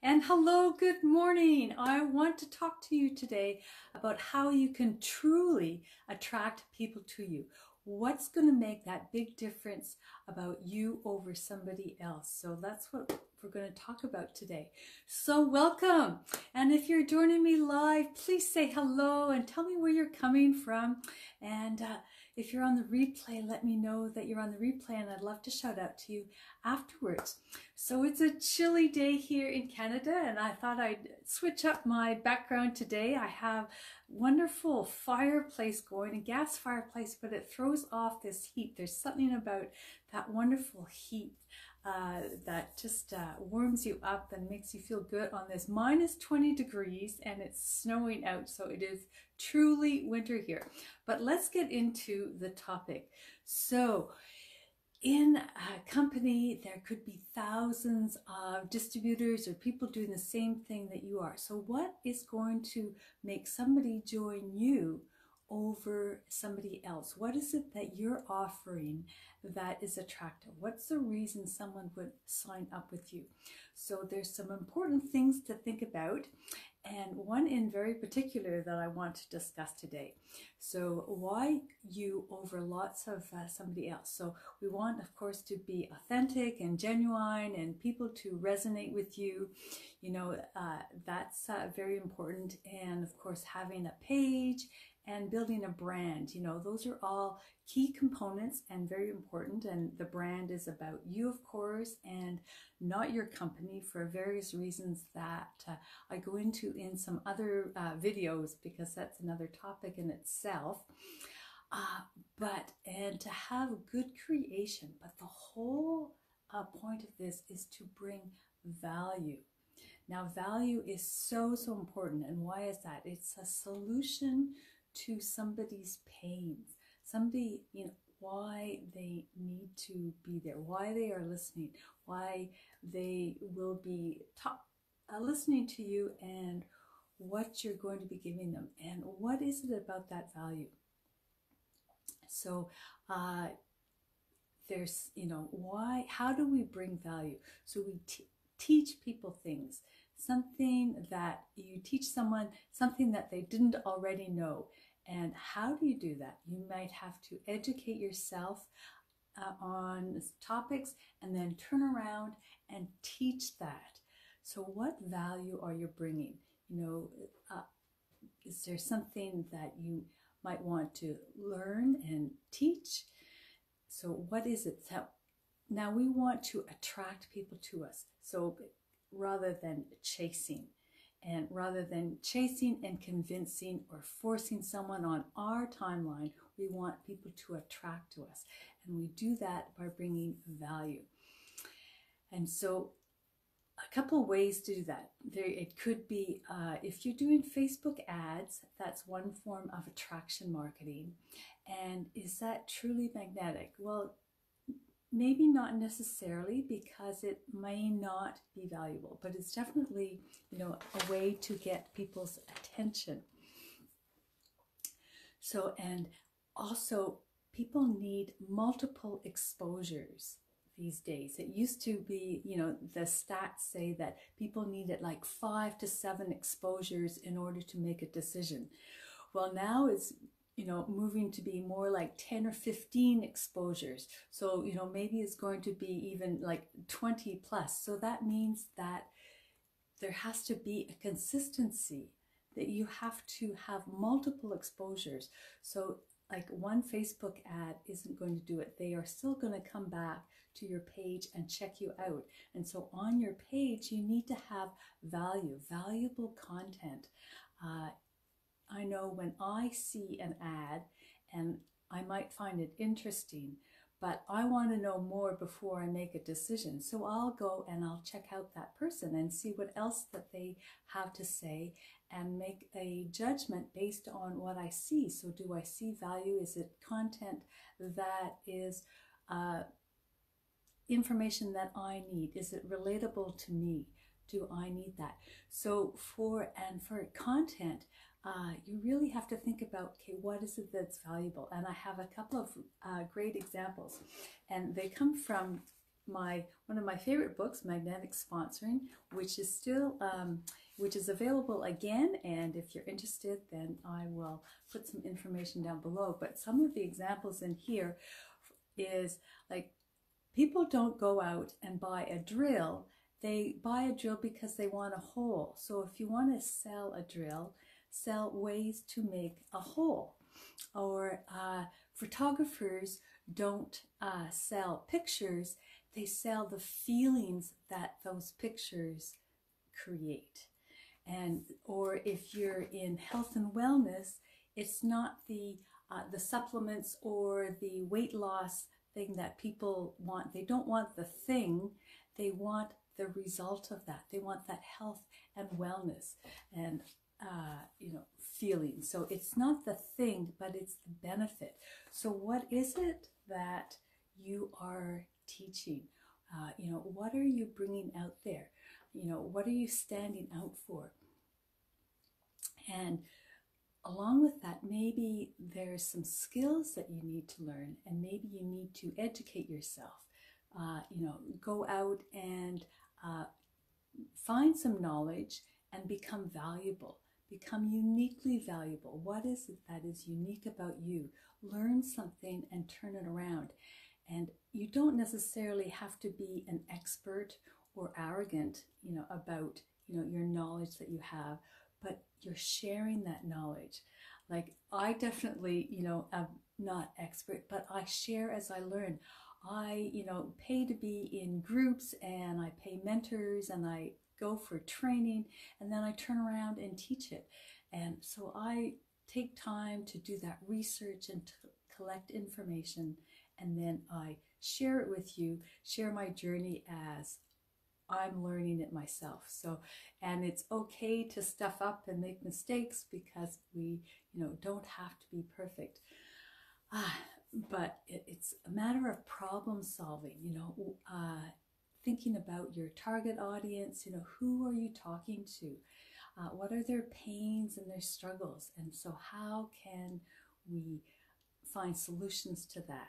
And hello, good morning. I want to talk to you today about how you can truly attract people to you. What's going to make that big difference about you over somebody else? So that's what we're going to talk about today. So welcome. And if you're joining me live, please say hello and tell me where you're coming from. And if you're on the replay, let me know that you're on the replay, and I'd love to shout out to you afterwards. So it's a chilly day here in Canada, and I thought I'd switch up my background today. I have wonderful fireplace going, a gas fireplace, but it throws off this heat. There's something about that wonderful heat that just warms you up and makes you feel good on this minus 20 degrees, and it's snowing out, so it is truly winter here. But let's get into the topic. So in a company, there could be thousands of distributors or people doing the same thing that you are. So what is going to make somebody join you over somebody else? What is it that you're offering that is attractive? What's the reason someone would sign up with you? So there's some important things to think about, and one in very particular that I want to discuss today. So why you over lots of somebody else? So we want, of course, to be authentic and genuine and people to resonate with you. You know, that's very important. And of course, having a page and building a brand, you know, those are all key components and very important. And the brand is about you, of course, and not your company, for various reasons that I go into in some other videos, because that's another topic in itself. And to have good creation, but the whole point of this is to bring value. Now, value is so important. And why is that? It's a solution to somebody's pains, somebody, you know, why they need to be there, why they are listening, why they will be listening to you, and what you're going to be giving them, and what is it about that value. So there's, you know, how do we bring value? So we teach people things, something that you teach someone, something that they didn't already know. And how do you do that? You might have to educate yourself on topics and then turn around and teach that. So what value are you bringing? You know, is there something that you might want to learn and teach? So what is it? So now we want to attract people to us. So rather than chasing, and rather than chasing and convincing or forcing someone on our timeline, we want people to attract to us. And we do that by bringing value. And so a couple of ways to do that. It could be, if you're doing Facebook ads, that's one form of attraction marketing. And is that truly magnetic? Well, maybe not necessarily, because it may not be valuable, but it's definitely, you know, a way to get people's attention. So, and also people need multiple exposures these days. It used to be, you know, the stats say that people needed like 5 to 7 exposures in order to make a decision. Well, now it's, you know, moving to be more like 10 or 15 exposures. So, you know, maybe it's going to be even like 20 plus. So that means that there has to be a consistency, that you have to have multiple exposures. So like one Facebook ad isn't going to do it. They are still going to come back to your page and check you out. And so on your page, you need to have value, valuable content. I know when I see an ad and I might find it interesting, but I want to know more before I make a decision. So I'll go and I'll check out that person and see what else that they have to say and make a judgment based on what I see. So do I see value? Is it content that is information that I need? Is it relatable to me? Do I need that? So for content, you really have to think about, okay, what is it that's valuable? And I have a couple of great examples, and they come from one of my favorite books, Magnetic Sponsoring, which is still which is available again. And if you're interested, then I will put some information down below. But some of the examples in here is like, people don't go out and buy a drill. They buy a drill because they want a hole. So if you want to sell a drill, sell ways to make a hole. Or photographers don't sell pictures, they sell the feelings that those pictures create. And or if you're in health and wellness, it's not the supplements or the weight loss thing that people want. They don't want the thing, they want the result of that. They want that health and wellness and feeling. So it's not the thing, but it's the benefit. So what is it that you are teaching? What are you bringing out there? What are you standing out for? And along with that, maybe there's some skills that you need to learn, and maybe you need to educate yourself. Go out and find some knowledge and become valuable. Become uniquely valuable. What is it that is unique about you? Learn something and turn it around. And you don't necessarily have to be an expert or arrogant, about, your knowledge that you have, but you're sharing that knowledge. Like, I definitely, am not expert, but I share as I learn. I, pay to be in groups, and I pay mentors, and I go for training, and then I turn around and teach it. And so I take time to do that research and to collect information, and then I share it with you, share my journey as I'm learning it myself. So, and it's okay to stuff up and make mistakes, because we, don't have to be perfect. But it's a matter of problem solving, thinking about your target audience. Who are you talking to? What are their pains and their struggles? And so how can we find solutions to that?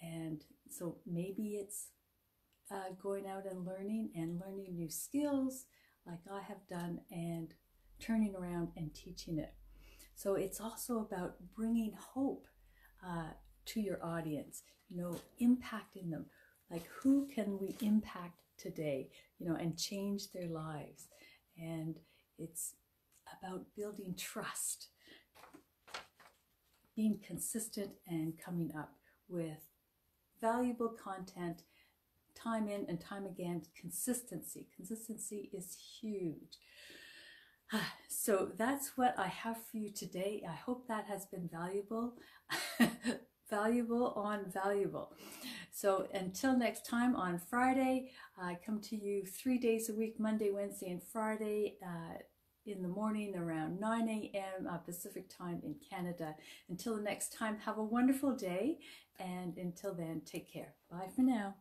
And so maybe it's going out and learning new skills like I have done, and turning around and teaching it. So it's also about bringing hope to your audience, impacting them. Like, who can we impact today, and change their lives? And it's about building trust, being consistent, and coming up with valuable content, time in and time again. Consistency is huge. So that's what I have for you today. I hope that has been valuable. Valuable on valuable. So until next time on Friday, I come to you 3 days a week, Monday, Wednesday, and Friday, in the morning around 9 a.m. Pacific time in Canada. Until the next time, have a wonderful day. And until then, take care. Bye for now.